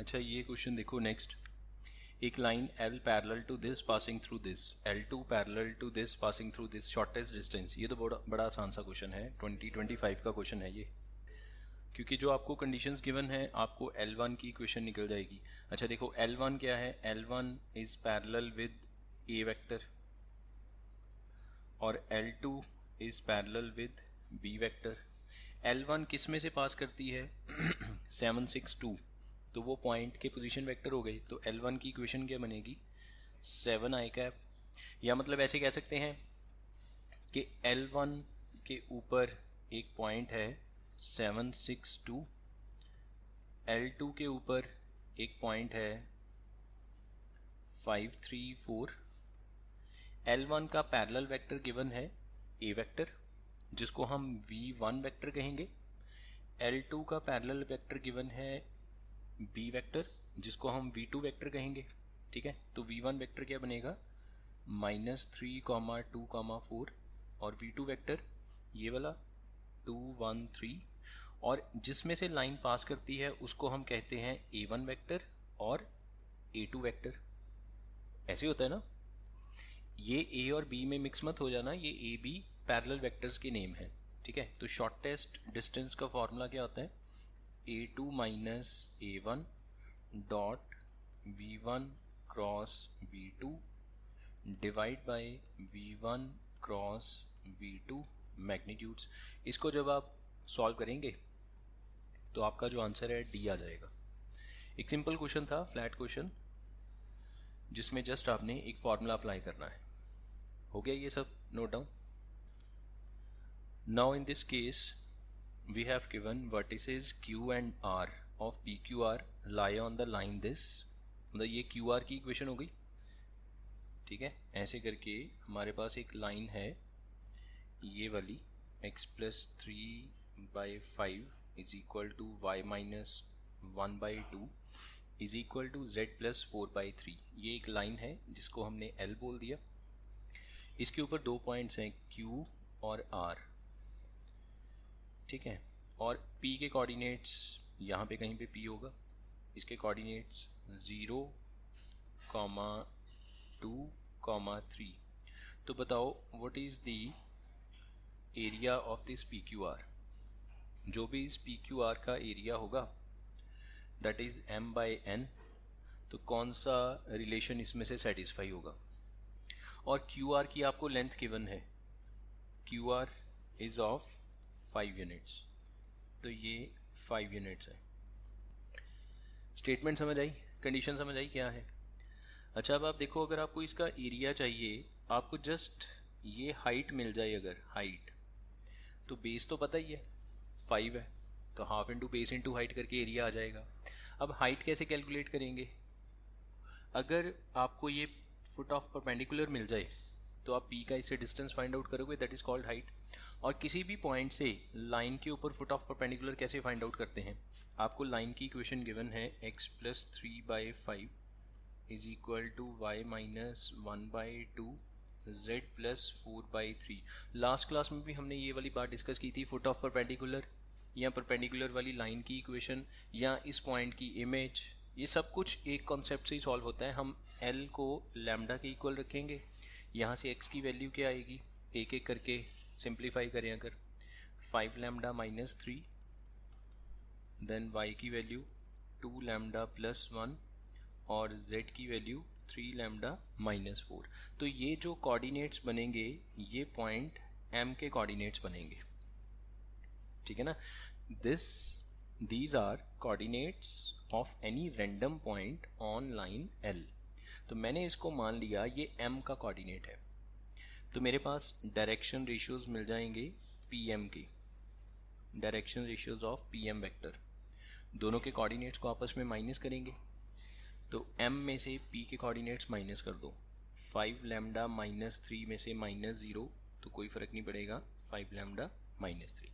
अच्छा ये क्वेश्चन देखो नेक्स्ट, एक line L parallel to this passing through this, L2 parallel to this passing through this, shortest distance. ये तो बड़ा आसान सा क्वेश्चन है, 2025 का क्वेश्चन है ये, क्योंकि जो आपको कंडीशंस गिवन है आपको L1 की इक्वेशन निकल जाएगी। अच्छा देखो L1 क्या है, L1 is parallel with A vector और L2 is parallel with B vector. L1 किस में से पास करती है 7 6 2, तो वो पॉइंट के पोजीशन वेक्टर हो गई। तो L1 की इक्वेशन क्या बनेगी 7 i कैप, या मतलब ऐसे कह सकते हैं कि L1 के ऊपर एक पॉइंट है 7 6 2, L2 के ऊपर एक पॉइंट है 5 3 4। L1 का पैरेलल वेक्टर गिवन है A वेक्टर जिसको हम V1 वेक्टर कहेंगे, L2 का पैरेलल वेक्टर गिवन है B वेक्टर जिसको हम V2 वेक्टर कहेंगे। ठीक है, तो V1 वेक्टर क्या बनेगा -3, 2, 4, और V2 वेक्टर ये वाला 2 1 3, और जिसमें से लाइन पास करती है उसको हम कहते हैं A1 वेक्टर और A2 वेक्टर। ऐसे होता है ना, ये A और B में मिक्स मत हो जाना, ये A B पैरेलल वेक्टर्स के नेम है। ठीक है, तो शॉर्टेस्ट डिस्टेंस का फॉर्मूला क्या होता है A2 minus A1 dot V1 cross V2 divide by V1 cross V2 magnitudes. इसको जब आप सॉल्व करेंगे तो आपका जो आंसर है D आ जाएगा। एक सिंपल क्वेश्चन था, फ्लैट क्वेश्चन, जिसमें जस्ट आपने एक फॉर्मूला अप्लाई करना है। हो गया ये सब note down. Now in this case we have given vertices Q and R of PQR lie on the line this, मतलब ये QR की इक्वेशन हो गई। ठीक है, ऐसे करके हमारे पास एक लाइन है ये वाली x plus 3/5 is equal to y minus 1/2 is equal to z plus 4/3। ये एक लाइन है जिसको हमने L बोल दिया। इसके ऊपर दो पॉइंट्स हैं Q और R। ठीक है, और P के कोऑर्डिनेट्स यहाँ पे कहीं पे P होगा, इसके कोऑर्डिनेट्स 0, 2, 3। तो बताओ what is the area of this PQR। जो भी इस PQR का एरिया होगा दैट इज़ m/n। तो कौन सा रिलेशन इसमें से सेटिस्फाई होगा, और QR की आपको लेंथ गिवन है, QR इज़ ऑफ 5 यूनिट्स, तो ये 5 यूनिट्स है। स्टेटमेंट समझ आई, कंडीशन समझ आई क्या है। अच्छा अब आप देखो, अगर आपको इसका एरिया चाहिए, आपको जस्ट ये हाइट मिल जाए, अगर हाइट, तो बेस तो पता ही है 5 है, तो half into base into height करके एरिया आ जाएगा। अब हाइट कैसे कैलकुलेट करेंगे, अगर आपको ये फुट ऑफ परपेंडिकुलर मिल जाए तो आप P का इससे डिस्टेंस फाइंड आउट करोगे, दैट इज़ कॉल्ड हाइट। और किसी भी पॉइंट से लाइन के ऊपर फुट ऑफ परपेंडिकुलर कैसे फाइंड आउट करते हैं, आपको लाइन की इक्वेशन गिवन है x plus 3/5 is equal to y minus 1/2 z plus 4/3। Last class में भी हमने ये वाली बात डिस्कस की थी, फुट ऑफ परपेंडिकुलर या परपेंडिकुलर वाली लाइन की इक्वेशन या इस पॉइंट की इमेज, ये सब कुछ एक कॉन्सेप्ट से ही सॉल्व होता है। हम L को लैम्डा के इक्वल रखेंगे, यहाँ से x की वैल्यू क्या आएगी, एक एक करके सिंप्लीफाई करें अगर, 5 लैम्डा माइनस 3, देन y की वैल्यू 2 लैम्डा प्लस 1 और z की वैल्यू 3 लैम्डा माइनस 4। तो ये जो कोऑर्डिनेट्स बनेंगे ये पॉइंट m के कोऑर्डिनेट्स बनेंगे। ठीक है ना, these are coordinates of any random point on line L। तो मैंने इसको मान लिया ये m का कोऑर्डिनेट है, तो मेरे पास डायरेक्शन रेशियोज मिल जाएंगे PM के, direction ratios of PM vector. दोनों के कोऑर्डिनेट्स को आपस में माइनस करेंगे, तो m में से P के कोऑर्डिनेट्स माइनस कर दो, 5 लैम्डा माइनस 3 में से -0 तो कोई फ़र्क नहीं पड़ेगा, 5 लैम्डा माइनस 3,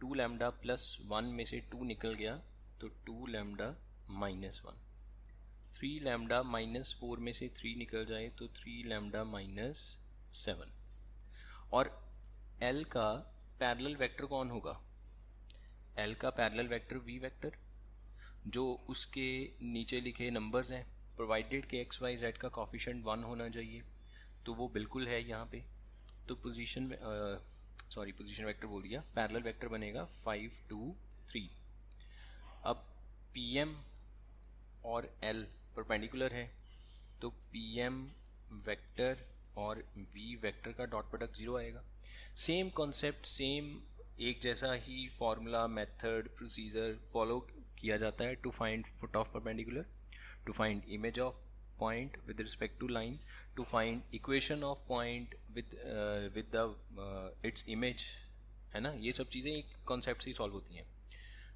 2 लैम्डा प्लस 1 में से 2 निकल गया तो 2 लैम्डा माइनस 1, 3 लैम्डा माइनस 4 में से 3 निकल जाए तो 3 लैम्डा माइनस 7। और L का पैरेलल वेक्टर कौन होगा, L का पैरेलल वेक्टर V वेक्टर। जो उसके नीचे लिखे नंबर्स हैं, प्रोवाइडेड कि एक्स वाई जेड का कोफिशिएंट 1 होना चाहिए, तो वो बिल्कुल है यहाँ पे। तो पोजीशन वेक्टर बोल दिया, पैरेलल वेक्टर बनेगा 5 2 3। अब पी एम और एल परपेंडिकुलर है, तो पी एम वेक्टर और वी वेक्टर का डॉट प्रोडक्ट 0 आएगा। सेम कॉन्सेप्ट, सेम एक जैसा ही फॉर्मूला, मेथड, प्रोसीजर फॉलो किया जाता है to find foot of perpendicular, to find image of point with respect to line, to find equation of point with the its image, है ना। ये सब चीज़ें एक कॉन्सेप्ट से ही सॉल्व होती हैं।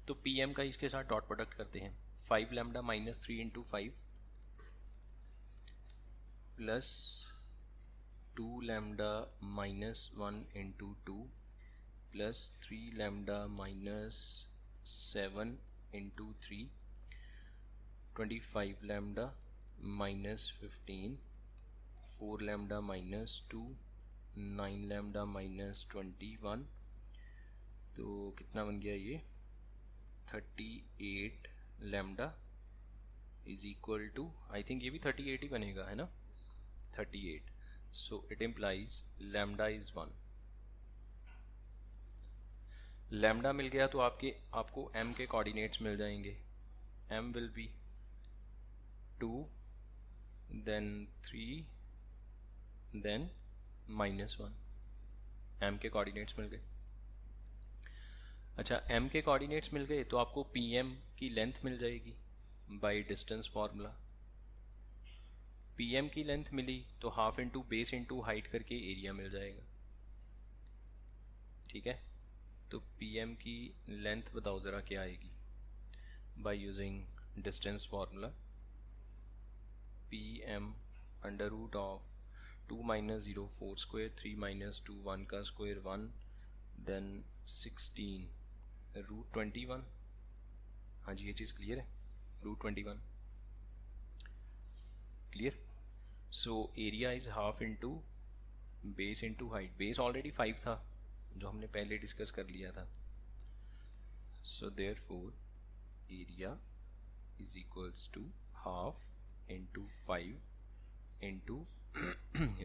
तो पी एम का इसके साथ डॉट प्रोडक्ट करते हैं, 5 lambda minus 3 into 5 plus 2 lambda minus 1 into 2 plus 3 lambda minus 7 into 3, 25 lambda minus 15, 4 lambda minus 2, 9 lambda minus 21, तो कितना बन गया ये 38 lambda is equal to, I think ये भी 38 ही बनेगा, है ना, 38। So it implies lambda is 1। Lambda मिल गया तो आपको m के कोऑर्डिनेट्स मिल जाएंगे। m will be 2 then 3 then -1, m के कोऑर्डिनेट्स मिल गए। अच्छा, m के कोऑर्डिनेट्स मिल गए तो आपको pm की लेंथ मिल जाएगी बाय डिस्टेंस फार्मूला। pm की लेंथ मिली तो half into base into height करके एरिया मिल जाएगा, ठीक है। तो pm की लेंथ बताओ ज़रा क्या आएगी by using distance formula. pm under root of 2 minus 0 4 square, 3 minus 2 1 का स्क्वायर 1, देन 16 रूट 21। हाँ जी, ये चीज़ क्लियर है, root 21 clear. So area is half into base into height. Base already 5 था जो हमने पहले डिस्कस कर लिया था। So therefore area is equals to half into 5 into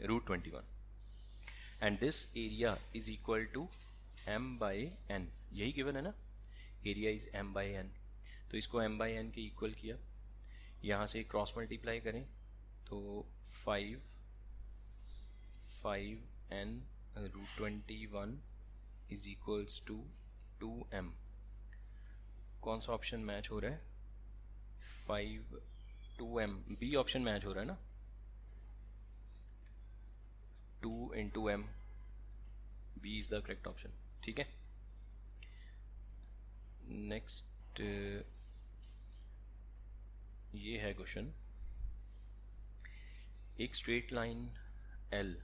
root 21, and this area is equal to m by n, यही given है ना, area is m by n। तो इसको m बाई n के इक्वल किया, यहाँ से क्रॉस मल्टीप्लाई करें तो 5n root 21 is equals to 2m। कौन सा ऑप्शन मैच हो रहा है, 2m, बी ऑप्शन मैच हो रहा है ना, 2 into m, B is the correct option, ठीक है। नेक्स्ट ये है क्वेश्चन, एक straight line L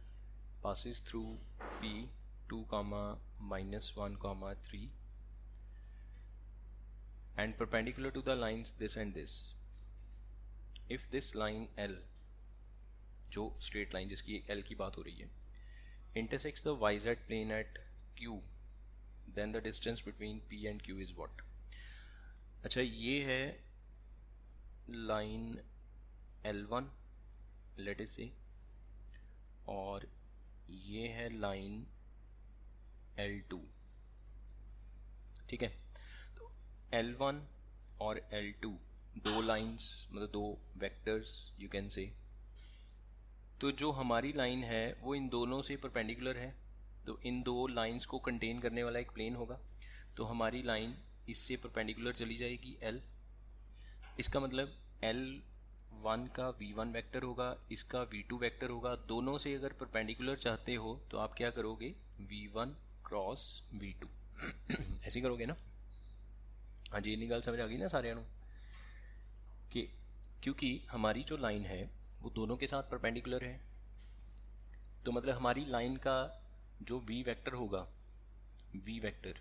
passes through P 2, -1, 3 and perpendicular to the lines this and this. If this line L, जो स्ट्रेट लाइन जिसकी L की बात हो रही है, intersects the yz plane at Q, then the distance between P and Q is what? अच्छा, ये है लाइन L1 लेट अस से, और ये है लाइन L2, ठीक है। तो L1 और L2 दो लाइंस, मतलब दो वेक्टर्स यू कैन से। तो जो हमारी लाइन है वो इन दोनों से परपेंडिकुलर है, तो इन दो लाइंस को कंटेन करने वाला एक प्लेन होगा, तो हमारी लाइन इससे परपेंडिकुलर चली जाएगी L। इसका मतलब L1 का V1 वेक्टर होगा, इसका V2 वेक्टर होगा। दोनों से अगर परपेंडिकुलर चाहते हो तो आप क्या करोगे, V1 क्रॉस V2 ऐसे करोगे ना। हाँ जी, इतनी गल समझ आ गई ना सारे कि क्योंकि हमारी जो लाइन है वो दोनों के साथ परपेंडिकुलर है, तो मतलब हमारी लाइन का जो V वेक्टर होगा, V वेक्टर,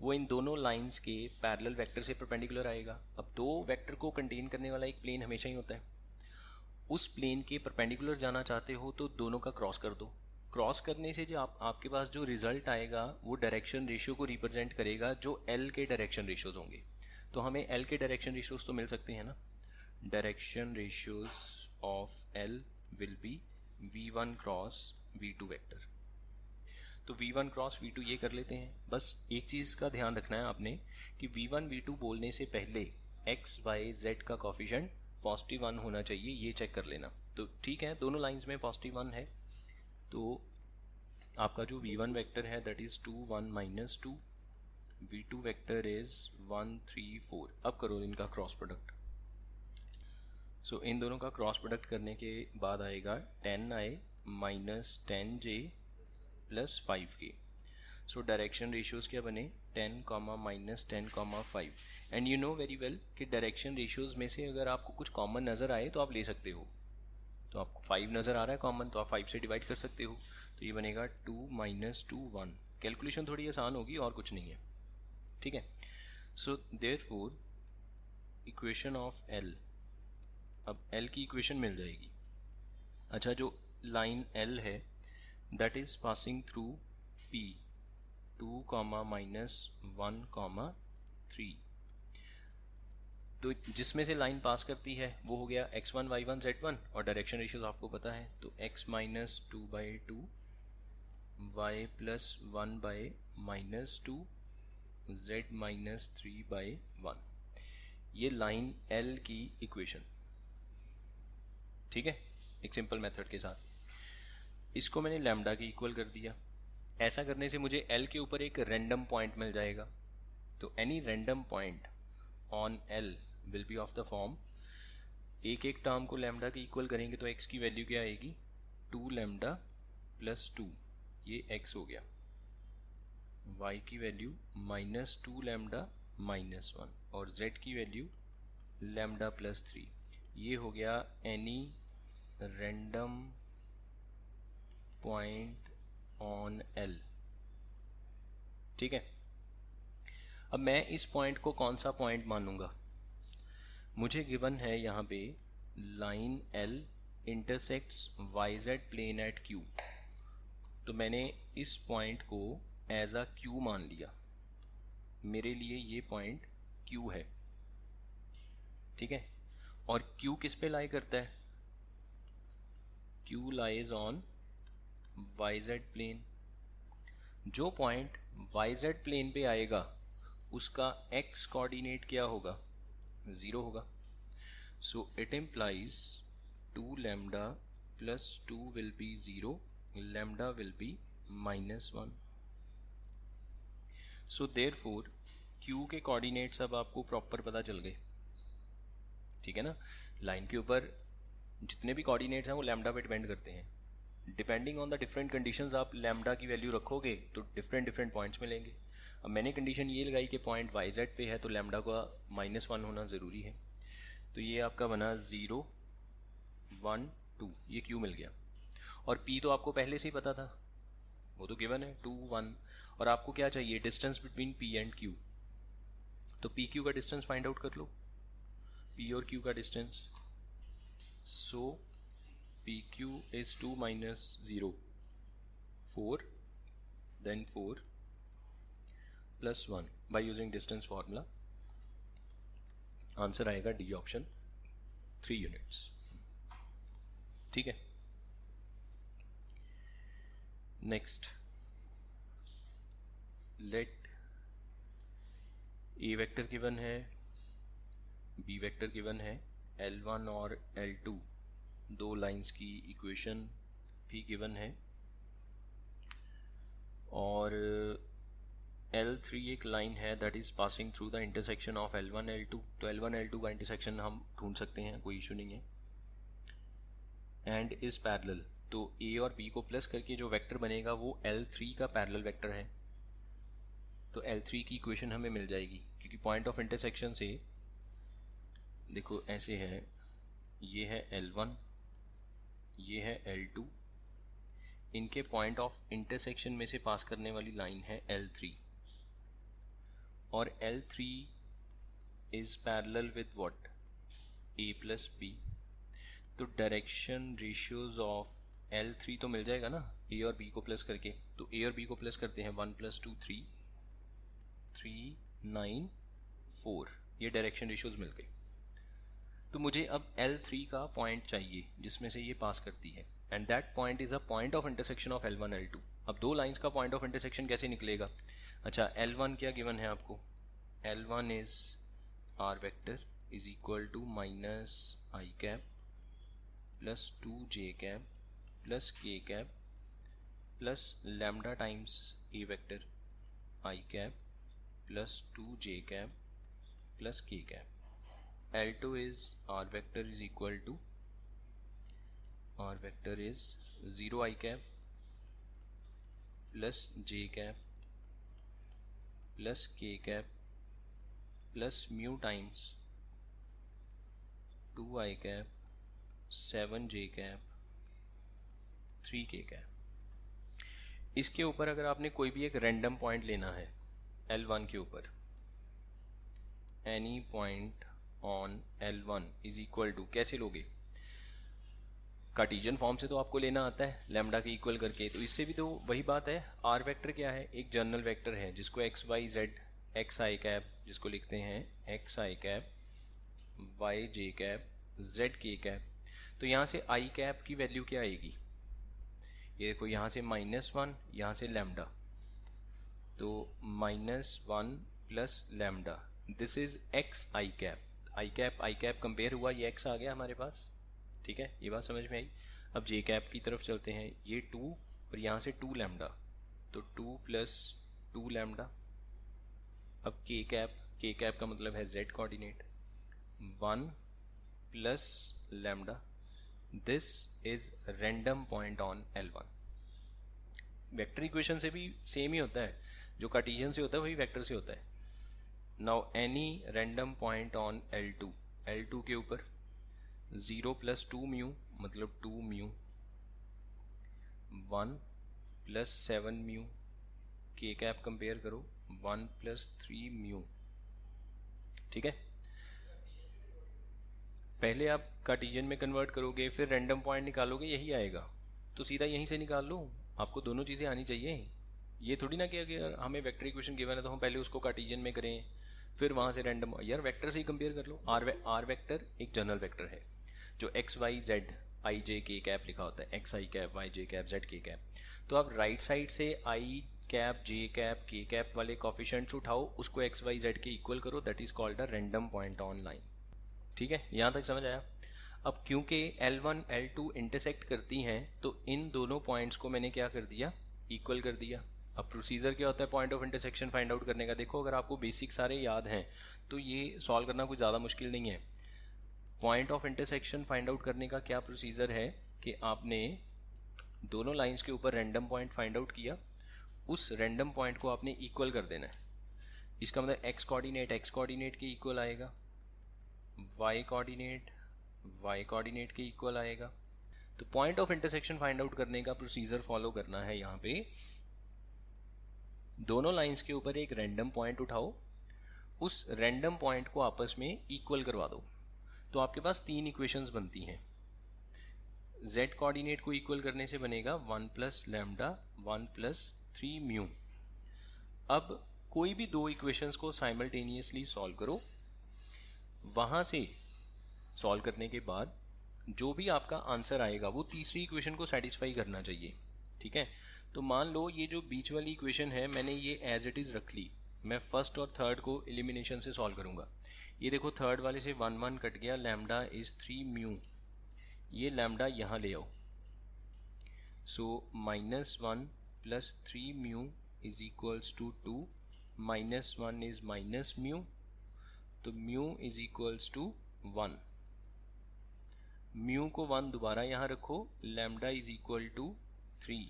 वो इन दोनों लाइंस के पैरेलल वेक्टर से परपेंडिकुलर आएगा। अब दो वेक्टर को कंटेन करने वाला एक प्लेन हमेशा ही होता है, उस प्लेन के परपेंडिकुलर जाना चाहते हो तो दोनों का क्रॉस कर दो। क्रॉस करने से जो आपके पास जो रिजल्ट आएगा वो डायरेक्शन रेशियो को रिप्रेजेंट करेगा, जो L के डायरेक्शन रेशियोज होंगे। तो हमें एल के डायरेक्शन रेशियोज तो मिल सकते हैं ना। Direction ratios of L will be v1 cross v2 vector. तो v1 क्रॉस v2 ये कर लेते हैं। बस एक चीज़ का ध्यान रखना है आपने कि v1 v2 बोलने से पहले x y z का कॉफिशेंट पॉजिटिव 1 होना चाहिए, ये चेक कर लेना। तो ठीक है, दोनों लाइंस में पॉजिटिव 1 है, तो आपका जो v1 वेक्टर है that is 2 1 minus 2, v2 vector is 1 3 4। अब करो इनका क्रॉस प्रोडक्ट। सो इन दोनों का क्रॉस प्रोडक्ट करने के बाद आएगा 10i minus 10j plus 5k। So direction ratios क्या बने 10 comma minus 10 comma 5। And you know very well कि डायरेक्शन रेशियोज़ में से अगर आपको कुछ कॉमन नज़र आए तो आप ले सकते हो। तो आपको 5 नज़र आ रहा है कॉमन, तो आप 5 से डिवाइड कर सकते हो। तो ये बनेगा 2 माइनस 2 1। कैलकुलेशन थोड़ी आसान होगी और कुछ नहीं है, ठीक है। सो देयरफॉर इक्वेशन ऑफ एल, अब एल की इक्वेशन मिल जाएगी। अच्छा, जो लाइन एल है that is passing through P 2 comma minus 1 comma 3। तो जिसमें से लाइन पास करती है वो हो गया x1 y1 z1, और डायरेक्शन रेशियोज आपको पता है, तो x minus 2/2 y plus 1/-2 z minus 3/1। ये लाइन L की इक्वेशन, ठीक है, एक सिंपल मेथड के साथ। इसको मैंने लैम्डा के इक्वल कर दिया। ऐसा करने से मुझे L के ऊपर एक रैंडम पॉइंट मिल जाएगा। तो any random point on L will B of the form, एक एक टर्म को लैम्डा के इक्वल करेंगे तो x की वैल्यू क्या आएगी 2 लैम्डा प्लस 2, ये x हो गया। y की वैल्यू माइनस 2 लैम्डा माइनस 1, और z की वैल्यू लैम्डा प्लस 3, ये हो गया any random point on L, ठीक है। अब मैं इस पॉइंट को कौन सा पॉइंट मानूंगा, मुझे गिवन है यहाँ पे line L intersects YZ plane at Q, तो मैंने इस पॉइंट को एज अ Q मान लिया। मेरे लिए ये पॉइंट Q है, ठीक है। और Q किस पे लाई करता है, Q lies on YZ plane. जो पॉइंट YZ प्लेन पे आएगा उसका x कोऑर्डिनेट क्या होगा 0 होगा। So it implies 2 lambda plus 2 will be 0, lambda will be minus 1। So therefore Q के कोऑर्डिनेट्स अब आपको प्रॉपर पता चल गए, ठीक है ना। लाइन के ऊपर जितने भी कोऑर्डिनेट्स हैं वो लैम्डा पे डिपेंड करते हैं। Depending on the different conditions आप लैम्डा की वैल्यू रखोगे तो डिफरेंट पॉइंट्स मिलेंगे। अब मैंने कंडीशन ये लगाई कि पॉइंट YZ पे है तो लैम्डा का -1 होना ज़रूरी है। तो ये आपका बना 0 1 2, ये Q मिल गया। और P तो आपको पहले से ही पता था, वो तो गिवन है 2 1। और आपको क्या चाहिए distance between P and Q, तो PQ का डिस्टेंस फाइंड आउट कर लो, P और Q का distance. So PQ is 2 minus 0 4, then 4 plus 1 by using distance formula। Answer आएगा डी ऑप्शन 3 यूनिट्स, ठीक है। नेक्स्ट, लेट ए वेक्टर गिवन है, बी वेक्टर गिवन है, L1 और L2 दो लाइंस की इक्वेशन भी गिवन है, और L3 एक लाइन है that is passing through the intersection of L1 L2। तो L1 L2 का इंटरसेक्शन हम ढूंढ सकते हैं, कोई इशू नहीं है। एंड इज़ पैरेलल, तो A और B को प्लस करके जो वेक्टर बनेगा वो L3 का पैरेलल वेक्टर है। तो L3 की इक्वेशन हमें मिल जाएगी, क्योंकि पॉइंट ऑफ इंटरसेक्शन से देखो ऐसे है, ये है L1, ये है L2, इनके पॉइंट ऑफ इंटरसेक्शन में से पास करने वाली लाइन है L3, और L3 is parallel with what A plus B। तो डायरेक्शन रेशियोज ऑफ L3 तो मिल जाएगा ना A और B को प्लस करके। तो A और B को प्लस करते हैं, 1 + 2 3 3 9 4, ये डायरेक्शन रेशियोज मिल गई। तो मुझे अब L3 का पॉइंट चाहिए जिसमें से ये पास करती है, and that point is a point of intersection of L1 L2। अब दो लाइंस का पॉइंट ऑफ इंटरसेक्शन कैसे निकलेगा? अच्छा, L1 क्या गिवन है आपको? L1 is r vector is equal to minus i cap plus 2j cap plus k cap plus lambda times a vector i cap plus 2j cap plus k cap. L2 is r vector is equal to r vector is 0 I cap plus j cap plus k cap plus mu times 2 I cap 7 j cap 3 k cap। इसके ऊपर अगर आपने कोई भी एक random point लेना है L1 के ऊपर, any point on L1 is equal to, कैसे लोगे? कार्टेशियन फॉर्म से तो आपको लेना आता है लैम्डा के इक्वल करके, तो इससे भी तो वही बात है। आर वेक्टर क्या है? एक जनरल वेक्टर है जिसको एक्स वाई जेड, एक्स आई कैप जिसको लिखते हैं एक्स आई कैप, वाई जे कैप, जेड के कैप। तो यहाँ से आई कैप की वैल्यू क्या आएगी? ये देखो, यहाँ से -1, यहाँ से लैम्डा, तो -1 plus lambda, this is x I cap. I cap compare हुआ, ये एक्स आ गया हमारे पास, ठीक है, ये बात समझ में आई। अब जे कैप की तरफ चलते हैं, ये 2 और यहाँ से 2 लैम्डा, तो 2 प्लस 2 लैम्डा। अब के कैप का मतलब है Z coordinate, 1 plus lambda, this is random point on L1। Vector equation से भी सेम ही होता है, जो कार्टेशियन से होता है वही वेक्टर से होता है। Now any random point on L2 के ऊपर 0 प्लस 2 म्यू मतलब 2 म्यू, 1 प्लस 7 म्यू, के कैप कंपेयर करो 1 प्लस 3 म्यू, ठीक है। पहले आप कार्टेशियन में कन्वर्ट करोगे, फिर रैंडम पॉइंट निकालोगे, यही आएगा, तो सीधा यहीं से निकाल लो। आपको दोनों चीज़ें आनी चाहिए, ये थोड़ी ना कि अगर हमें वेक्टर इक्वेशन गिवन है तो हम पहले उसको कार्टेशियन में करें फिर वहाँ से रैंडम। यार वेक्टर से ही कंपेयर कर लो। आर वेक्टर एक जनरल वेक्टर है जो एक्स वाई जेड आई जे के कैप लिखा होता है, एक्स आई कैप, वाई जे कैप, जेड के कैप। तो आप राइट साइड से आई कैप, जे कैप, के कैप वाले कोफिशिएंट्स उठाओ, उसको एक्स वाई जेड के इक्वल करो, that is called a random point on line. ठीक है, यहाँ तक समझ आया? अब क्योंकि L1 L2 इंटरसेक्ट करती हैं तो इन दोनों पॉइंट्स को मैंने क्या कर दिया? इक्वल कर दिया। अब प्रोसीजर क्या होता है point of intersection find out करने का? देखो, अगर आपको बेसिक सारे याद हैं तो ये सॉल्व करना कुछ ज़्यादा मुश्किल नहीं है। Point of intersection find out करने का क्या प्रोसीजर है कि आपने दोनों लाइंस के ऊपर रैंडम पॉइंट फाइंड आउट किया, उस रैंडम पॉइंट को आपने इक्वल कर देना है। इसका मतलब एक्स कोऑर्डिनेट के इक्वल आएगा, वाई कोऑर्डिनेट के इक्वल आएगा। तो point of intersection find out करने का प्रोसीजर फॉलो करना है। यहाँ पे दोनों लाइंस के ऊपर एक रैंडम पॉइंट उठाओ, उस रैंडम पॉइंट को आपस में इक्वल करवा दो, तो आपके पास 3 इक्वेशंस बनती हैं। z कोऑर्डिनेट को इक्वल करने से बनेगा 1 प्लस लैम्डा 1 प्लस 3 म्यू। अब कोई भी 2 इक्वेशंस को साइमल्टेनियसली सॉल्व करो, वहाँ से सॉल्व करने के बाद जो भी आपका आंसर आएगा वो तीसरी इक्वेशन को सेटिस्फाई करना चाहिए। ठीक है, तो मान लो ये जो बीच वाली इक्वेशन है मैंने ये एज इट इज़ रख ली, मैं फर्स्ट और थर्ड को एलिमिनेशन से सॉल्व करूँगा। ये देखो थर्ड वाले से 1 1 कट गया, लैम्डा इज़ 3 म्यू, ये लैम्डा यहाँ ले आओ, so -1 plus 3 mu is equals to 2, -1 is minus mu, तो mu is equals to 1। Mu को 1 दोबारा यहाँ रखो, लैम्डा इज इक्वल टू 3।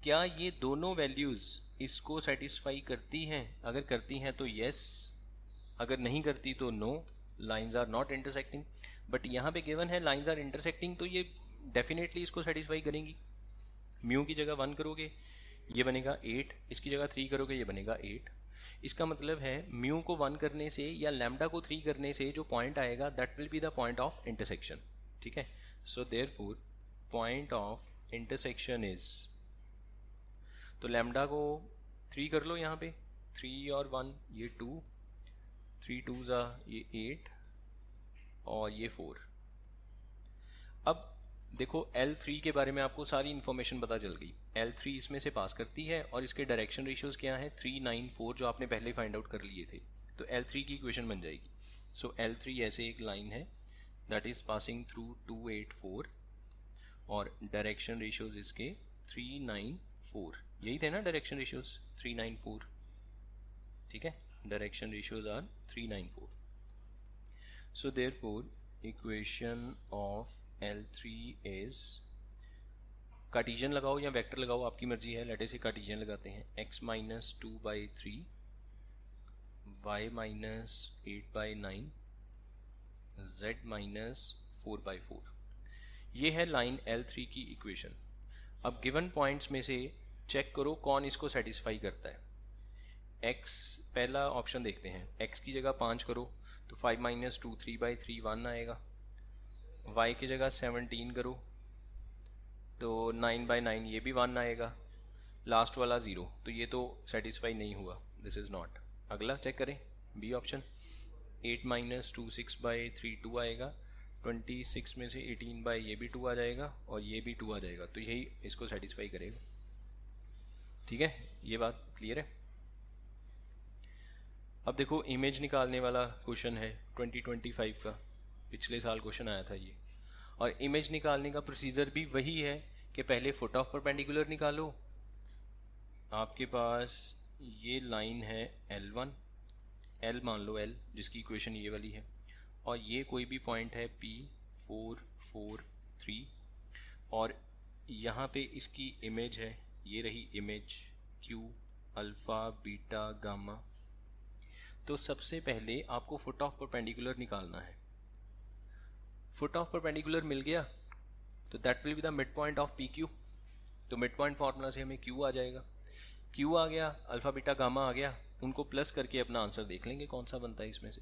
क्या ये दोनों वैल्यूज़ इसको सेटिस्फाई करती हैं? अगर करती हैं तो यस, अगर नहीं करती तो no, lines are not intersecting. But यहाँ पे गिवन है लाइंस आर इंटरसेक्टिंग, तो ये डेफिनेटली इसको सेटिस्फाई करेंगी। म्यू की जगह 1 करोगे ये बनेगा 8, इसकी जगह 3 करोगे ये बनेगा 8। इसका मतलब है म्यू को 1 करने से या लैम्डा को 3 करने से जो पॉइंट आएगा that will be the point of intersection. ठीक है, so therefore point of intersection is, तो लैम्डा को 3 कर लो यहाँ पे, 3 और 1 ये 2, 3 2 ज़ा ये 8 और ये 4। अब देखो L3 के बारे में आपको सारी इन्फॉर्मेशन पता चल गई। L3 इसमें से पास करती है और इसके डायरेक्शन रेशियोज क्या हैं 3 9 4 जो आपने पहले फाइंड आउट कर लिए थे। तो L3 की इक्वेशन बन जाएगी। सो L3 ऐसे एक लाइन है दैट इज पासिंग थ्रू 2 8 4 और डायरेक्शन रेशियोज इसके 3 9 4। यही थे ना डायरेक्शन रेशियोज 3 9 4। ठीक है, direction ratios are 3 9 4। So therefore equation of L3 is, Cartesian लगाओ या वेक्टर लगाओ आपकी मर्जी है। लेट अस से कार्टेशियन लगाते हैं। x minus 2/3 y minus 8/9 z minus 4/4। ये है लाइन L3 की इक्वेशन। अब गिवन पॉइंट्स में से चेक करो कौन इसको सेटिस्फाई करता है। x पहला ऑप्शन देखते हैं। x की जगह 5 करो तो 5 माइनस 2 3/3 1 आएगा। y की जगह 17 करो तो 9/9 ये भी 1 आएगा। लास्ट वाला 0, तो ये तो सेटिस्फाई नहीं हुआ, दिस इज़ नॉट। अगला चेक करें, बी ऑप्शन। 8 माइनस 2 6/3 2 आएगा। 26 में से 18 ये भी 2 आ जाएगा और ये भी 2 आ जाएगा, तो यही इसको सेटिस्फाई करेगा। ठीक है, ये बात क्लियर है। अब देखो इमेज निकालने वाला क्वेश्चन है 2025 का, पिछले साल क्वेश्चन आया था ये। और इमेज निकालने का प्रोसीजर भी वही है कि पहले फुट ऑफ परपेंडिकुलर निकालो। आपके पास ये लाइन है L1, L मान लो L, जिसकी इक्वेशन ये वाली है, और ये कोई भी पॉइंट है P4 4 3, और यहाँ पे इसकी इमेज है, ये रही image Q alpha beta gamma. तो सबसे पहले आपको फुट ऑफ परपेंडिकुलर निकालना है। फुट ऑफ परपेंडिकुलर मिल गया तो that will be the mid point of PQ। तो मिड पॉइंट फार्मूला से हमें Q आ जाएगा। Q आ गया, अल्फ़ा बीटा गामा आ गया, उनको प्लस करके अपना आंसर देख लेंगे कौन सा बनता है इसमें से।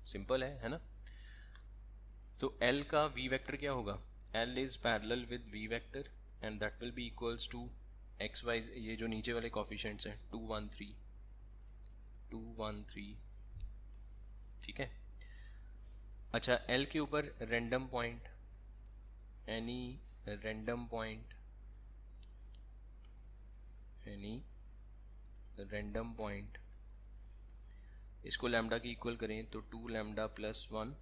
सिंपल है ना। तो L का V वेक्टर क्या होगा, L is parallel with V vector and that will be equals to x y, ये जो नीचे वाले कोफिशिएंट्स हैं 2 1 3 2 1 3। ठीक है। अच्छा, L के ऊपर random point, any random point, any random point, इसको लैम्डा की इक्वल करें तो 2 lambda plus 1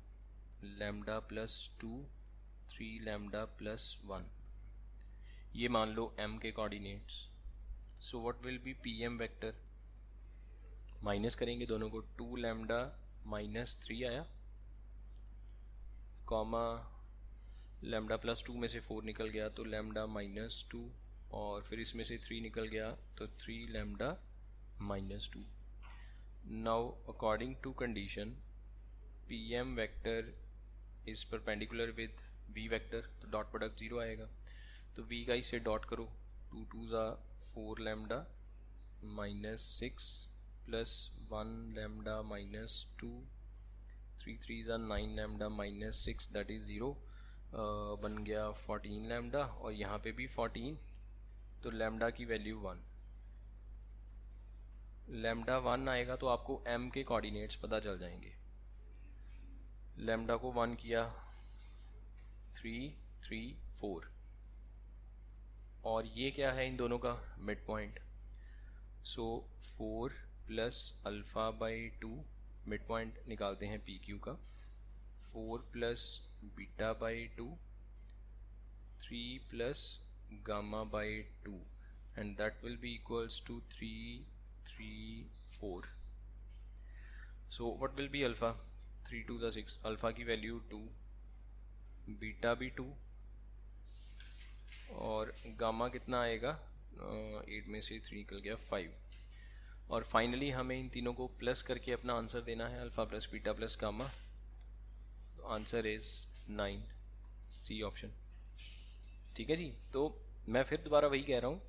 lambda plus 2 3 lambda plus 1। ये मान लो m के coordinates. So what will B PM vector, minus करेंगे दोनों को, 2 लैम्डा माइनस 3 आया, कॉमा लैम्डा प्लस 2 में से 4 निकल गया तो लैम्डा माइनस 2, और फिर इसमें से 3 निकल गया तो 3 lambda minus 2। Now according to condition PM vector is perpendicular with V vector, तो डॉट प्रोडक्ट 0 आएगा। तो V का इसे डॉट करो, 2 2 ज़ा 4 lambda minus 6 plus 1 lambda minus 2 3 3 ज़ा 9 लैम्डा माइनस 6 दैट इज़ 0, बन गया 14 लैम्डा, और यहाँ पे भी 14, तो लैम्डा की वैल्यू 1। लैम्डा 1 आएगा तो आपको m के कोऑर्डिनेट्स पता चल जाएंगे। लैम्डा को 1 किया 3 3 4, और ये क्या है इन दोनों का mid point. So 4 plus alpha by 2, mid point निकालते हैं PQ का, 4 plus beta by 2 3 plus gamma by 2 and that will be equals to 3 3 4। So what will be alpha, 3 2 ज़ा 6, अल्फ़ा की वैल्यू 2, बीटा भी 2, और गामा कितना आएगा, 8 में से 3 निकल गया 5। और फाइनली हमें इन तीनों को प्लस करके अपना आंसर देना है, alpha plus beta plus gamma. Answer is 9, C option. ठीक है जी। तो मैं फिर दोबारा वही कह रहा हूँ,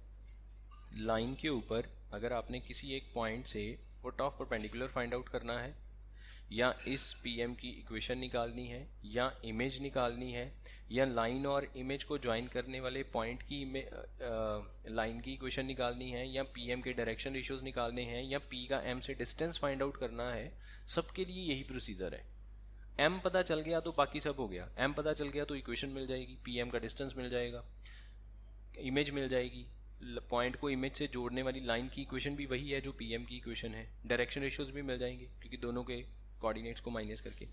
लाइन के ऊपर अगर आपने किसी एक पॉइंट से foot of perpendicular find out करना है, या इस पीएम की इक्वेशन निकालनी है, या इमेज निकालनी है, या लाइन और इमेज को ज्वाइन करने वाले पॉइंट की लाइन की इक्वेशन निकालनी है, या पीएम के डायरेक्शन रेशियोज निकालने हैं, या पी का एम से डिस्टेंस फाइंड आउट करना है, सबके लिए यही प्रोसीजर है। एम पता चल गया तो बाकी सब हो गया। एम पता चल गया तो इक्वेशन मिल जाएगी, पीएम का डिस्टेंस मिल जाएगा, इमेज मिल जाएगी, पॉइंट को इमेज से जोड़ने वाली लाइन की इक्वेशन भी वही है जो पीएम की इक्वेशन है, डायरेक्शन रेशियोज भी मिल जाएंगे क्योंकि दोनों के कोऑर्डिनेट्स को माइनस करके।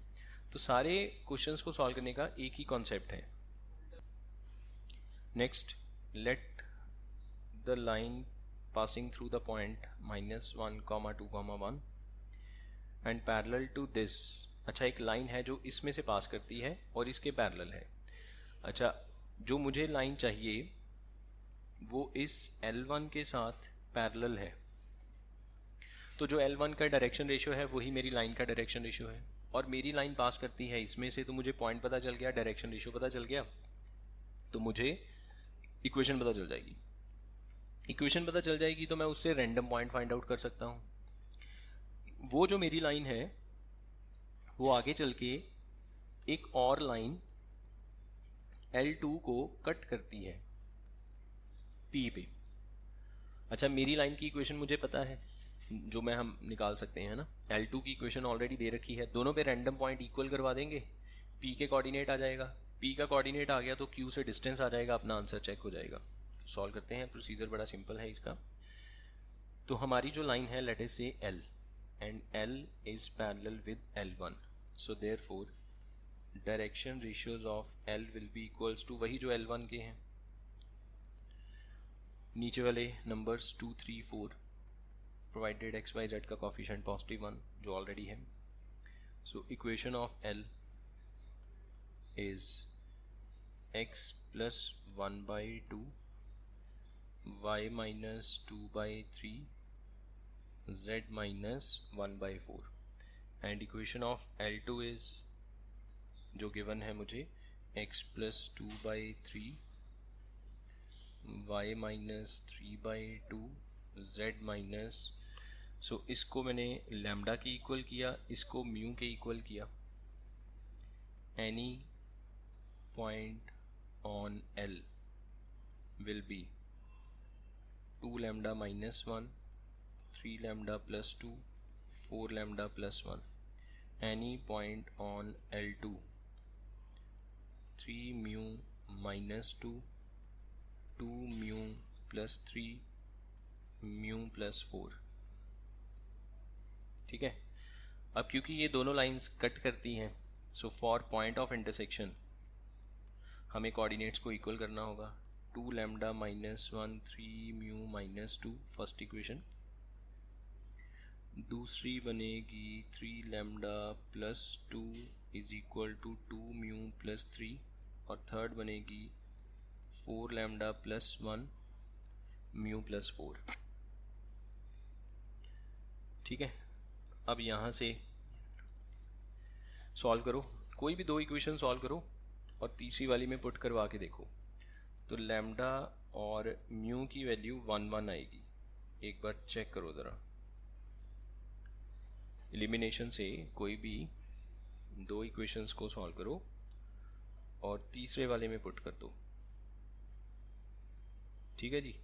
तो सारे क्वेश्चंस को सॉल्व करने का एक ही कॉन्सेप्ट है। Next, let the line passing through the point -1, 2, 1 and parallel to this. अच्छा, एक लाइन है जो इसमें से पास करती है और इसके पैरेलल है। अच्छा, जो मुझे लाइन चाहिए वो इस L1 के साथ पैरेलल है, तो जो L1 का डायरेक्शन रेशियो है वही मेरी लाइन का डायरेक्शन रेशियो है, और मेरी लाइन पास करती है इसमें से, तो मुझे पॉइंट पता चल गया, डायरेक्शन रेशियो पता चल गया, तो मुझे इक्वेशन पता चल जाएगी। इक्वेशन पता चल जाएगी तो मैं उससे रैंडम पॉइंट फाइंड आउट कर सकता हूँ। वो जो मेरी लाइन है वो आगे चल के एक और लाइन L2 को कट करती है P पे। अच्छा, मेरी लाइन की इक्वेशन मुझे पता है जो हम निकाल सकते हैं ना। L2 की इक्वेशन ऑलरेडी दे रखी है, दोनों पे रैंडम पॉइंट इक्वल करवा देंगे, P के कोऑर्डिनेट आ जाएगा, P का कोऑर्डिनेट आ गया तो Q से डिस्टेंस आ जाएगा, अपना आंसर चेक हो जाएगा। सॉल्व करते हैं, प्रोसीजर बड़ा सिंपल है इसका। तो हमारी जो लाइन है, let us say L, and L is parallel with L1, so therefore direction ratios of L will be equals to वही जो L1 के हैं, नीचे वाले numbers 2, 3, 4, provided x y z का कोफिशिएंट +1 जो ऑलरेडी है। So equation of L is x + 1/2 y - 2/3 z - 1/4 and equation of L2 is जो गिवन है मुझे x + 2/3 y - 3/2 z सो इसको मैंने लैम्डा की इक्वल किया, इसको म्यू के इक्वल किया। Any point on L will be 2 lambda -1, 3 lambda +2, 4 lambda +1। Any point on L2 3 mu -2, 2 mu +3, mu +4। ठीक है। अब क्योंकि ये दोनों लाइंस कट करती हैं, so for point of intersection हमें कोऑर्डिनेट्स को इक्वल करना होगा। 2 लैम्डा -1, 3 म्यू -2 फर्स्ट इक्वेशन, दूसरी बनेगी 3 lambda +2 is equal to 2 mu +3, और थर्ड बनेगी 4 लैम्डा +1 म्यू +4। ठीक है। अब यहाँ से सॉल्व करो, कोई भी दो इक्वेशन सॉल्व करो और तीसरी वाली में पुट करवा के देखो, तो लैम्डा और म्यू की वैल्यू 1, 1 आएगी। एक बार चेक करो ज़रा, एलिमिनेशन से कोई भी दो इक्वेशंस को सॉल्व करो और तीसरे वाले में पुट कर दो। ठीक है जी।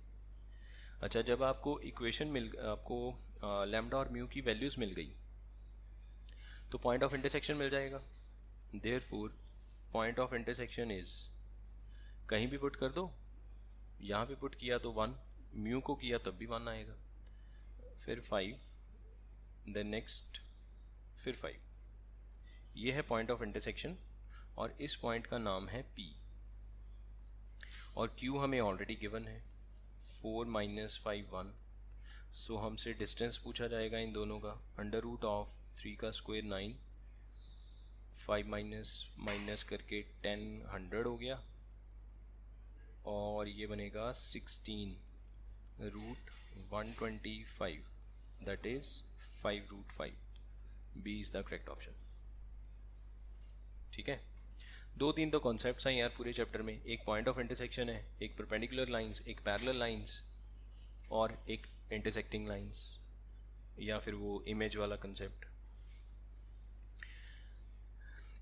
अच्छा, जब आपको इक्वेशन आपको लैम्डा और म्यू की वैल्यूज़ मिल गई तो पॉइंट ऑफ इंटरसेक्शन मिल जाएगा। Therefore point of intersection is, कहीं भी पुट कर दो, यहाँ पे पुट किया तो 1, म्यू को किया तब भी 1 आएगा, फिर 5, देन नेक्स्ट फिर 5। ये है पॉइंट ऑफ इंटरसेक्शन और इस पॉइंट का नाम है P, और Q हमें ऑलरेडी गिवन है 4 - 5, 1। सो हमसे डिस्टेंस पूछा जाएगा इन दोनों का, √3 का स्क्वायर 9, 5 माइनस करके 10 100 हो गया, और ये बनेगा 16 √125, that is 5√5। B is the correct option. ठीक है। 2-3 तो कॉन्सेप्ट्स हैं यार पूरे चैप्टर में, एक पॉइंट ऑफ इंटरसेक्शन है, एक परपेंडिकुलर लाइंस, एक पैरेलल लाइंस, और एक इंटरसेक्टिंग लाइंस, या फिर वो इमेज वाला कंसेप्ट।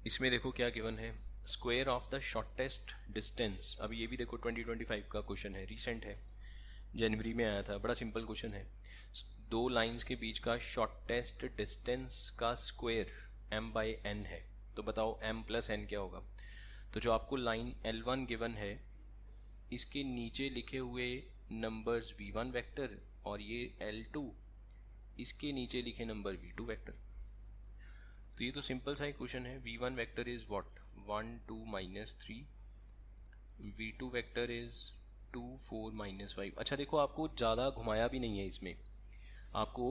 इसमें देखो क्या गिवन है, square of the shortest distance. अब ये भी देखो 2025 का क्वेश्चन है, रिसेंट है, जनवरी में आया था, बड़ा सिंपल क्वेश्चन है। दो लाइंस के बीच का शॉर्टेस्ट डिस्टेंस का स्क्वायर m बाई n है, तो बताओ m प्लस n क्या होगा। तो जो आपको लाइन L1 गिवन है, इसके नीचे लिखे हुए नंबर्स v1 वेक्टर और ये L2, इसके नीचे लिखे नंबर v2 वेक्टर। तो ये तो सिंपल सा ही क्वेश्चन है। v1 vector is what, 1 2 -3, v2 vector is 2 4 -5। अच्छा देखो, आपको ज़्यादा घुमाया भी नहीं है इसमें, आपको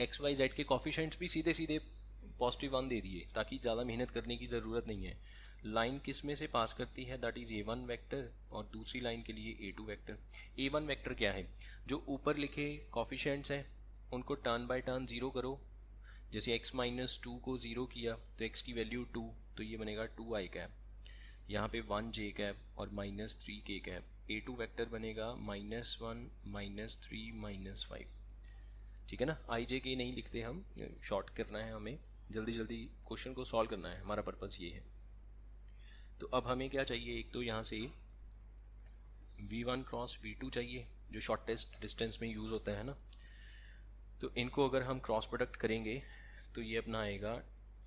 एक्स वाई जेड के कॉफिशेंट्स भी सीधे सीधे +1 दे दिए, ताकि ज़्यादा मेहनत करने की ज़रूरत नहीं है। लाइन किस में से पास करती है, दैट इज़ a1 वेक्टर, और दूसरी लाइन के लिए a2 वेक्टर। a1 वेक्टर क्या है, जो ऊपर लिखे कॉफिशेंट्स हैं उनको टर्न बाय टर्न ज़ीरो करो। जैसे x -2 को ज़ीरो किया तो x की वैल्यू 2, तो ये बनेगा 2i कैप, यहाँ पे 1j कैप और -3k कैप। a2 वेक्टर बनेगा -1 -3 -5। ठीक है ना, आई जे के नहीं लिखते हम, शॉर्ट करना है हमें, जल्दी जल्दी क्वेश्चन को सॉल्व करना है, हमारा पर्पज़ ये है। तो अब हमें क्या चाहिए, एक तो यहाँ से v1 क्रॉस v2 चाहिए, जो शॉर्टेस्ट डिस्टेंस में यूज़ होता है ना। तो इनको अगर हम क्रॉस प्रोडक्ट करेंगे तो ये अपना आएगा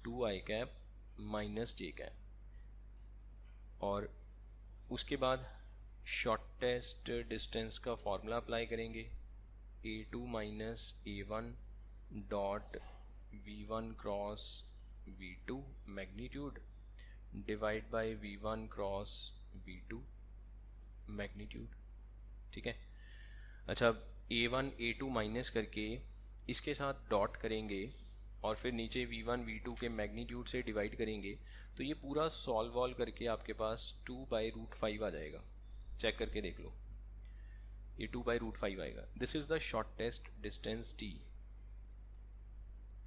2i कैप -j कैप, और उसके बाद शॉर्टेस्ट डिस्टेंस का फॉर्मूला अप्लाई करेंगे, a2 minus a1 dot v1 cross v2 magnitude divide by v1 cross v2 magnitude. ठीक है। अच्छा, a1 a2 माइनस करके इसके साथ डॉट करेंगे और फिर नीचे v1 v2 के मैग्नीट्यूड से डिवाइड करेंगे, तो ये पूरा सॉल्व वॉल्व करके आपके पास 2/√5 आ जाएगा। चेक करके देख लो, ये 2/√5 आएगा। This is the shortest distance d।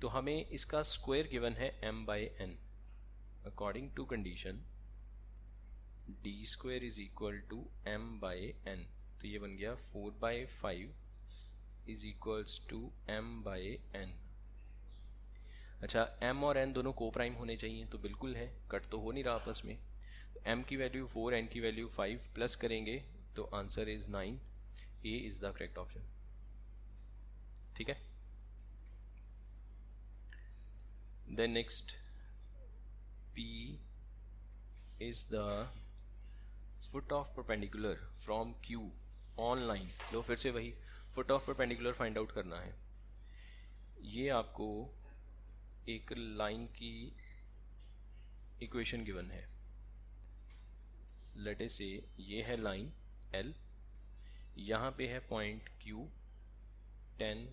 तो हमें इसका स्क्वायर गिवन है m/n। According to condition d² is equal to m/n, तो ये बन गया 4/5 इज इक्वल्स टू m/n। अच्छा, m और n दोनों को प्राइम होने चाहिए, तो बिल्कुल है, कट तो हो नहीं रहा आपस में। m की वैल्यू 4, n की वैल्यू 5, प्लस करेंगे तो answer is 9। A is the correct option. ठीक है। Then next, p is the foot of perpendicular from q on line. लो फिर से वही foot of perpendicular find out करना है। ये आपको एक लाइन की इक्वेशन गिवन है। लेट अस से ये है लाइन L, यहाँ पे है पॉइंट Q 10,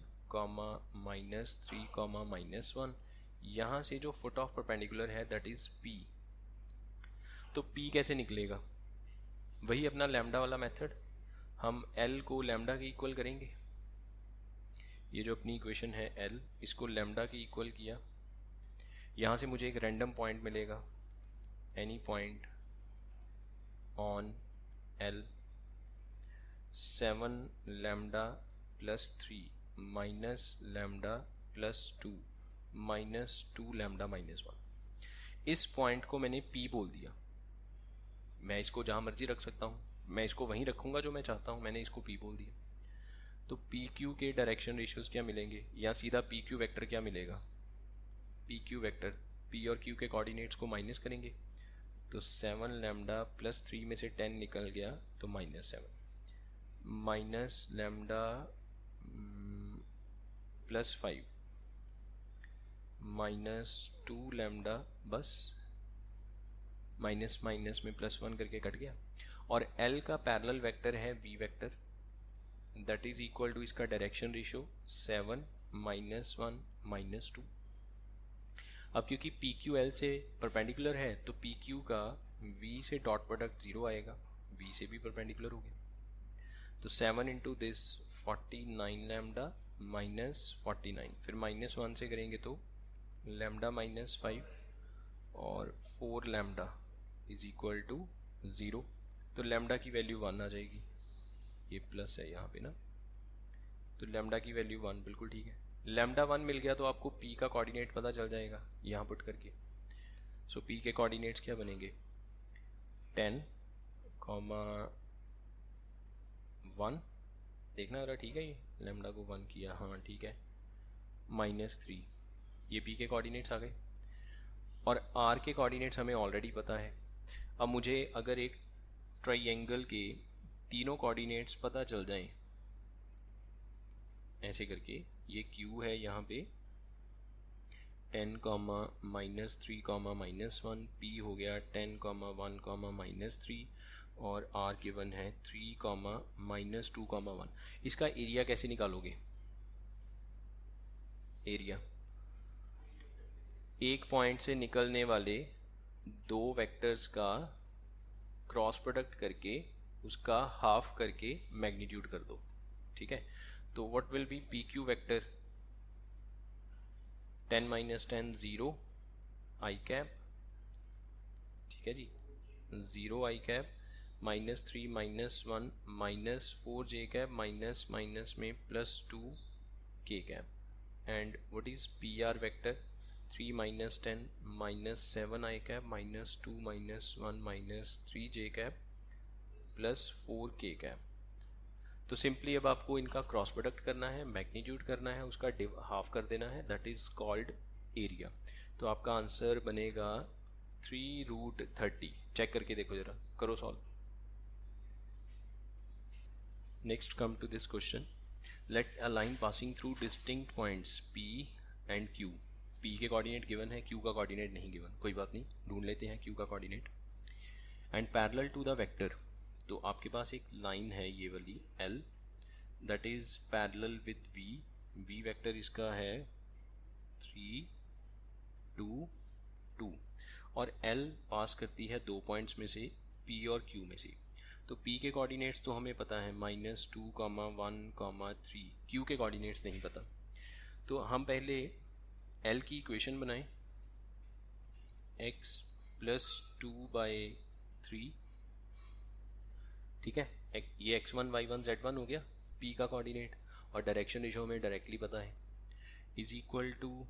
-3, -1। यहाँ से जो फुट ऑफ परपेंडिकुलर है दैट इज़ P। तो P कैसे निकलेगा, वही अपना लैम्डा वाला मेथड, हम L को लैम्डा के इक्वल करेंगे। ये जो अपनी इक्वेशन है L, इसको लैम्डा के इक्वल किया, यहाँ से मुझे एक रैंडम पॉइंट मिलेगा, any point on L, 7 lambda plus 3 minus lambda plus 2 -2 lambda -1। इस पॉइंट को मैंने P बोल दिया। मैं इसको जहाँ मर्जी रख सकता हूँ, मैं इसको वहीं रखूँगा जो मैं चाहता हूँ, मैंने इसको P बोल दिया। तो PQ के डायरेक्शन रेशियोज क्या मिलेंगे, या सीधा PQ वेक्टर क्या मिलेगा, PQ वेक्टर P और Q के कोऑर्डिनेट्स को माइनस करेंगे, तो 7 लैम्डा प्लस 3 में से 10 निकल गया तो -7, माइनस लैम्डा प्लस 5 -2 लैम्डा, बस माइनस माइनस में +1 करके कट गया। और L का पैरेलल वेक्टर है V vector, that is equal to इसका डायरेक्शन रेशियो 7 -1 -2। अब क्योंकि PQ L से परपेंडिकुलर है तो PQ का V से डॉट प्रोडक्ट 0 आएगा, V से भी परपेंडिकुलर हो गया। तो 7 इंटू दिस 49 लैम्डा -49, फिर -1 से करेंगे तो लैम्डा -5 और 4 लैम्डा इज इक्वल टू 0। तो लैम्डा की वैल्यू 1 आ जाएगी, ये प्लस है यहाँ पे ना, तो लैम्डा की वैल्यू 1 बिल्कुल ठीक है। लैम्डा 1 मिल गया तो आपको P का कोऑर्डिनेट पता चल जाएगा यहाँ पुट करके। सो पी के कोऑर्डिनेट्स क्या बनेंगे, 10, 1, देखना जरा ठीक है, ये लैम्डा को 1 किया, हाँ ठीक है, -3, ये पी के कोऑर्डिनेट्स आ गए। और आर के कोऑर्डिनेट्स हमें ऑलरेडी पता है। अब मुझे अगर एक ट्राइंगल के तीनों कोऑर्डिनेट्स पता चल जाएं ऐसे करके, ये क्यू है यहाँ पे 10, -3, -1, पी हो गया 10, 1, -3, और आर गिवन है 3, -2, 1। इसका एरिया कैसे निकालोगे, एरिया एक पॉइंट से निकलने वाले दो वेक्टर्स का क्रॉस प्रोडक्ट करके उसका हाफ करके मैग्नीट्यूड कर दो, ठीक है। तो what will B P Q vector, 10 - 10 0 I cap, ठीक है जी, 0 आई कैप, -3 -1 -4 जे कैप, माइनस माइनस में +2 के cap, and what is P R vector, 3 - 10 -7 I cap, -2 -1 -3 J cap, +4 के कैप। तो सिंपली अब आपको इनका क्रॉस प्रोडक्ट करना है, मैग्नीट्यूड करना है, उसका हाफ कर देना है, दैट इज कॉल्ड एरिया। तो आपका आंसर बनेगा 3√30। चेक करके देखो जरा, करो solve. Next come to this question, let a line passing through distinct points P and Q। P के कोऑर्डिनेट गिवन है, Q का कोऑर्डिनेट नहीं गिवन, कोई बात नहीं, ढूंढ लेते हैं Q का coordinate. And parallel to the vector, तो आपके पास एक लाइन है ये वाली L, that is parallel with V, V vector इसका है 3, 2, 2, और L पास करती है दो पॉइंट्स में से P और Q में से। तो P के कोऑर्डिनेट्स तो हमें पता है -2, 1, 3, Q के कोऑर्डिनेट्स नहीं पता। तो हम पहले L की इक्वेशन बनाएं, x + 2/3, ठीक है, ये x1 y1 z1 हो गया P का कोऑर्डिनेट, और डायरेक्शन रेशो हमें डायरेक्टली पता है, is equal to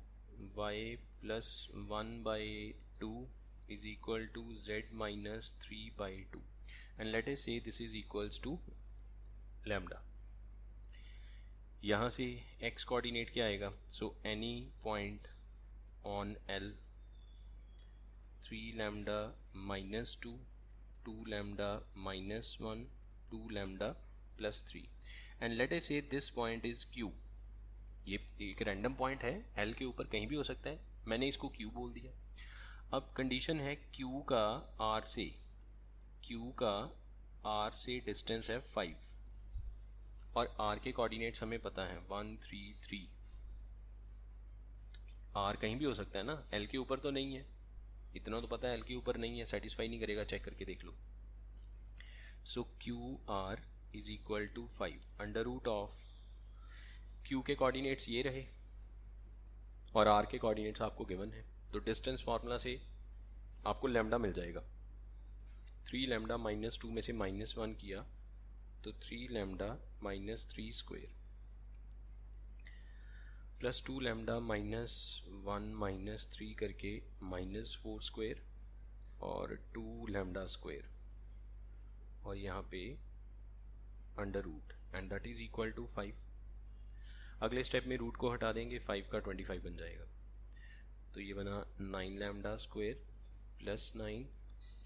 y + 1/2 is equal to z - 3/2, and let us say this is equals to lambda. यहाँ से x कोऑर्डिनेट क्या आएगा, so any point on L, 3 lambda -2, 2 lambda -1, 2 lambda +3, and let us say this point is Q। ये एक random point है, L के ऊपर कहीं भी हो सकता है, मैंने इसको Q बोल दिया। अब कंडीशन है Q का R से डिस्टेंस है 5, और R के कोऑर्डिनेट्स हमें पता है 1, 3, 3। R कहीं भी हो सकता है ना, L के ऊपर तो नहीं है, इतना तो पता है L के ऊपर नहीं है, सेटिस्फाई नहीं करेगा, चेक करके देख लो। So QR is equal to 5 √, Q के कोऑर्डिनेट्स ये रहे और R के कोऑर्डिनेट्स आपको गिवन है, तो डिस्टेंस फार्मूला से आपको लैम्डा मिल जाएगा। 3 लैम्डा -2 में से -1 किया तो 3 लैम्डा -3 स्क्वायर, +2 लैम्डा -1 -3 करके -4 स्क्वायर, और 2 लैम्डा स्क्वायर, और यहाँ पे √, and that is equal to 5। अगले स्टेप में रूट को हटा देंगे, 5 का 25 बन जाएगा, तो ये बना 9 लैम्डा स्क्वायर +9,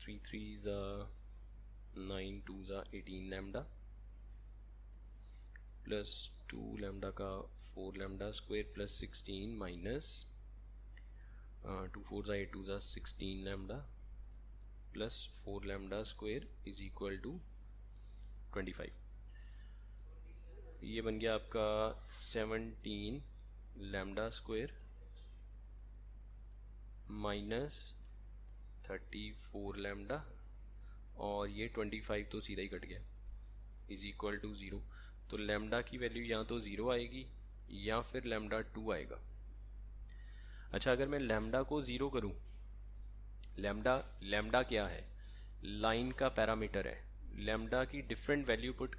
3 3 9, 2 18 लैम्डा, +2 लैम्डा का 4 lambda square +16 minus 2 4 8 2 16 lambda +4 lambda square is equal to 25। ये बन गया आपका 17 लैम्डा स्क्वायर -34 लैम्डा, और ये 25 तो सीधा ही कट गया, इज इक्वल टू 0। तो लैम्डा की वैल्यू या तो 0 आएगी या फिर लैम्डा 2 आएगा। अच्छा, अगर मैं लैम्डा को 0 करूं, लैम्डा क्या है, लाइन का पैरामीटर है। लैम्डा की डिफरेंट वैल्यू पुट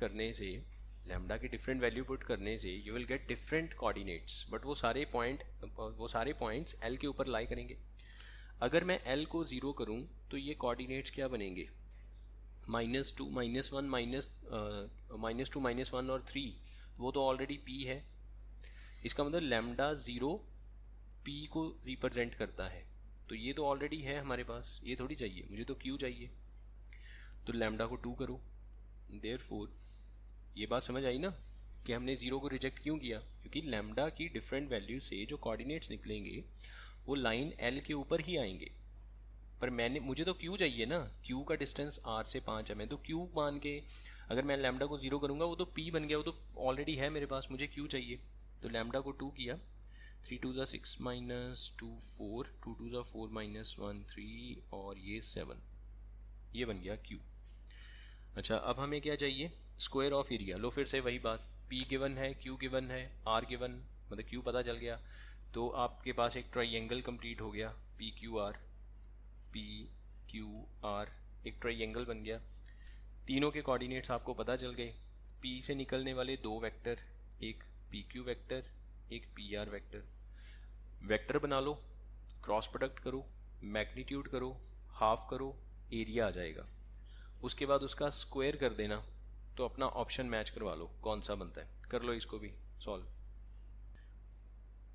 करने से you will get different coordinates, but वो सारे पॉइंट्स L के ऊपर लाई करेंगे। अगर मैं l को 0 करूं तो ये कोऑर्डिनेट्स क्या बनेंगे, -2 -1 -2 -1 और 3, वो तो ऑलरेडी p है। इसका मतलब लैम्डा 0 p को रिप्रेजेंट करता है, तो ये तो ऑलरेडी है हमारे पास, ये थोड़ी चाहिए, मुझे तो q चाहिए। तो लैम्डा को 2 करो, देयरफॉर ये बात समझ आई ना कि हमने 0 को रिजेक्ट क्यों किया, क्योंकि लैम्डा की डिफरेंट वैल्यू से जो कोऑर्डिनेट्स निकलेंगे वो लाइन l के ऊपर ही आएंगे। पर मुझे तो q चाहिए ना, q का डिस्टेंस r से 5 है, मैं तो q मान के अगर मैं लैम्डा को 0 करूँगा वो तो p बन गया, वो तो ऑलरेडी है मेरे पास, मुझे q चाहिए। तो लैम्डा को 2 किया, 3 2 ज़ा 6 -2 4, 2 2 ज़ा 4 -1 3 और ये 7, ये बन गया q। अच्छा, अब हमें क्या चाहिए, स्क्वायर ऑफ एरिया। लो फिर से वही बात, p गिवन है, q गिवन है, r गिवन, मतलब q पता चल गया, तो आपके पास एक ट्राइंगल कंप्लीट हो गया, p q r, एक ट्राइंगल बन गया। तीनों के कोऑर्डिनेट्स आपको पता चल गए, p से निकलने वाले दो वेक्टर, एक पी क्यू वेक्टर, एक पी आर वेक्टर। वेक्टर बना लो, क्रॉस प्रोडक्ट करो, मैग्नीट्यूड करो, हाफ करो, एरिया आ जाएगा। उसके बाद उसका स्क्वायर कर देना, तो अपना ऑप्शन मैच करवा लो कौन सा बनता है। कर लो इसको भी सॉल्व।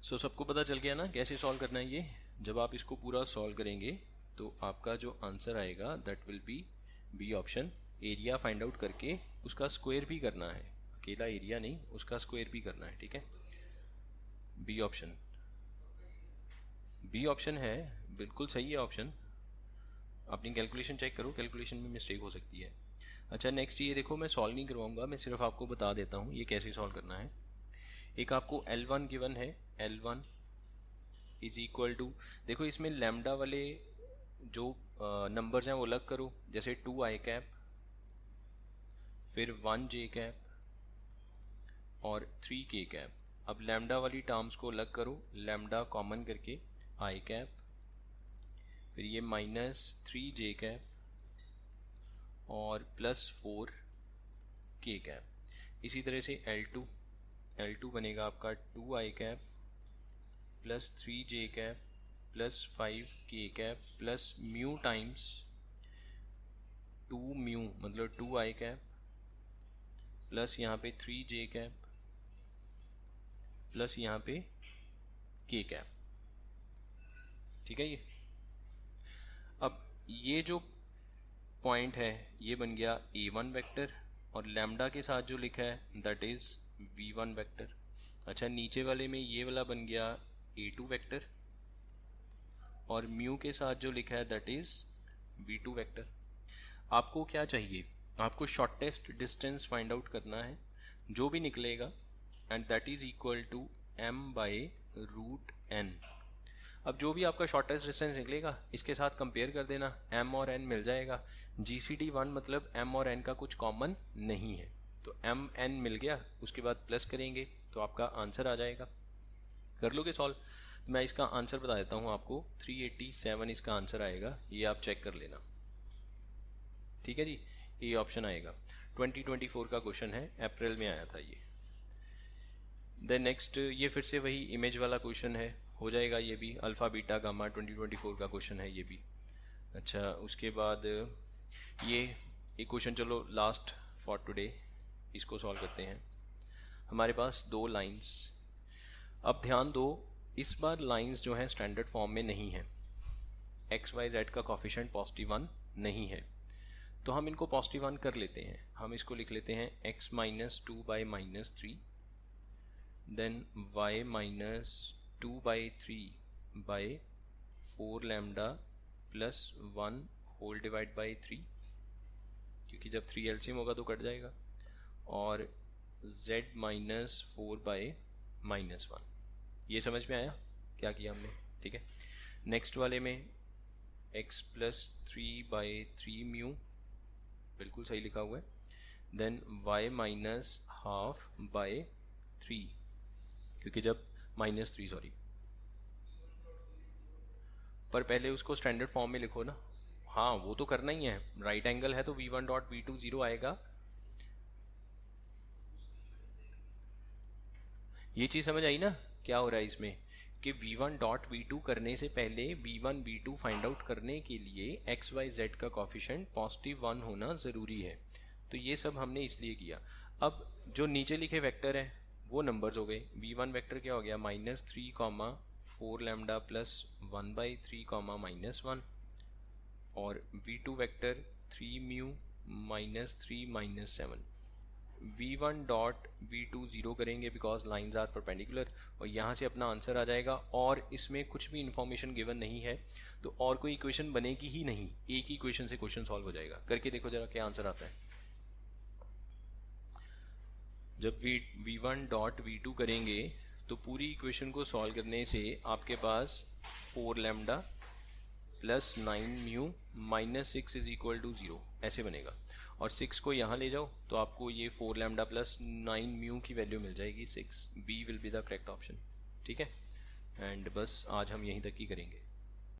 सो सबको पता चल गया ना कैसे सॉल्व करना है ये। जब आप इसको पूरा सॉल्व करेंगे तो आपका जो आंसर आएगा that will be B option. Area find out करके उसका स्क्वायर भी करना है, अकेला एरिया नहीं, उसका स्क्वायर भी करना है, ठीक है। बी ऑप्शन, बी ऑप्शन है, बिल्कुल सही है ऑप्शन। अपनी कैलकुलेशन चेक करो, कैलकुलेशन में मिस्टेक हो सकती है। अच्छा नेक्स्ट ये देखो, मैं सॉल्व नहीं करवाऊंगा, मैं सिर्फ आपको बता देता हूँ ये कैसे सॉल्व करना है। एक आपको L1 गिवन है, L1 इज इक्वल टू, देखो इसमें लैम्डा वाले जो नंबर्स हैं वो अलग करो, जैसे 2 आई कैप, फिर 1 जे कैप और 3 के कैप। अब लैम्डा वाली टर्म्स को अलग करो, लैम्डा कॉमन करके आई कैप, फिर ये -3 जे कैप और +4 के कैप। इसी तरह से L2 बनेगा आपका 2 आई कैप +3 जे कैप +5 के cap plus mu times 2 mu, मतलब 2 आई कैप प्लस यहाँ पे 3 जे कैप प्लस यहाँ पे के कैप, ठीक है। ये अब ये जो पॉइंट है ये बन गया A1 वेक्टर, और लैम्डा के साथ जो लिखा है दैट इज़ V1 वेक्टर। अच्छा नीचे वाले में ये वाला बन गया A2 वेक्टर, और म्यू के साथ जो लिखा है दैट इज़ V2 वेक्टर। आपको क्या चाहिए, आपको शॉर्टेस्ट डिस्टेंस फाइंड आउट करना है, जो भी निकलेगा and that is equal to m/√n। अब जो भी आपका शॉर्टेस्ट डिस्टेंस निकलेगा इसके साथ कंपेयर कर देना, m और n मिल जाएगा। GCD1 मतलब m और n का कुछ कॉमन नहीं है, तो mn मिल गया, उसके बाद प्लस करेंगे तो आपका आंसर आ जाएगा। कर लोगे सॉल्व? तो मैं इसका आंसर बता देता हूँ आपको, 387 इसका आंसर आएगा, ये आप चेक कर लेना, ठीक है जी। ये ऑप्शन आएगा, 2024 का क्वेश्चन है, अप्रैल में आया था ये। देन नेक्स्ट ये फिर से वही इमेज वाला क्वेश्चन है, हो जाएगा ये भी, अल्फ़ा बीटा गामा 2024 का क्वेश्चन है ये भी। अच्छा उसके बाद ये एक क्वेश्चन, चलो लास्ट फॉर टुडे, इसको सॉल्व करते हैं। हमारे पास दो लाइंस, अब ध्यान दो इस बार लाइंस जो हैं स्टैंडर्ड फॉर्म में नहीं है, एक्स वाई जेड का कोफिशिएंट +1 नहीं है, तो हम इनको +1 कर लेते हैं। हम इसको लिख लेते हैं x - 2/-3, then y - 2/3/4 lambda +1 whole divide by 3, क्योंकि जब 3 एलसीएम होगा तो कट जाएगा, और z - 4/-1। ये समझ में आया क्या किया हमने, ठीक है। नेक्स्ट वाले में x + 3/3 म्यू, बिल्कुल सही लिखा हुआ है, देन y - 1/2/3, क्योंकि जब -3 सॉरी, पर पहले उसको स्टैंडर्ड फॉर्म में लिखो ना। हाँ वो तो करना ही है, राइट एंगल है तो v1.v2 0 आएगा। ये चीज़ समझ आई ना क्या हो रहा है इसमें, कि v1 डॉट v2 करने से पहले v1 v2 फाइंड आउट करने के लिए एक्स वाई जेड का कॉफिशेंट पॉजिटिव 1 होना ज़रूरी है। तो ये सब हमने इसलिए किया। अब जो नीचे लिखे वेक्टर हैं वो नंबर्स हो गए। v1 वेक्टर क्या हो गया, -3, 4 लैम्डा प्लस 1/3 -1, और v2 vector 3 mu -3 -7। v1 dot v2 zero करेंगे बिकॉज लाइंस आर परपेंडिकुलर, और यहाँ से अपना आंसर आ जाएगा। और इसमें कुछ भी इंफॉर्मेशन गिवन नहीं है तो और कोई इक्वेशन बनेगी ही नहीं, एक ही इक्वेशन से क्वेश्चन सॉल्व हो जाएगा। करके देखो जरा क्या आंसर आता है। जब v1 डॉट v2 करेंगे तो पूरी इक्वेशन को सॉल्व करने से आपके पास 4 lambda plus 9 mu -6 is equal to 0 ऐसे बनेगा। और 6 को यहाँ ले जाओ तो आपको ये 4 लैम्डा प्लस 9 म्यू की वैल्यू मिल जाएगी 6। B will be the correct option. ठीक है, एंड बस आज हम यहीं तक ही करेंगे।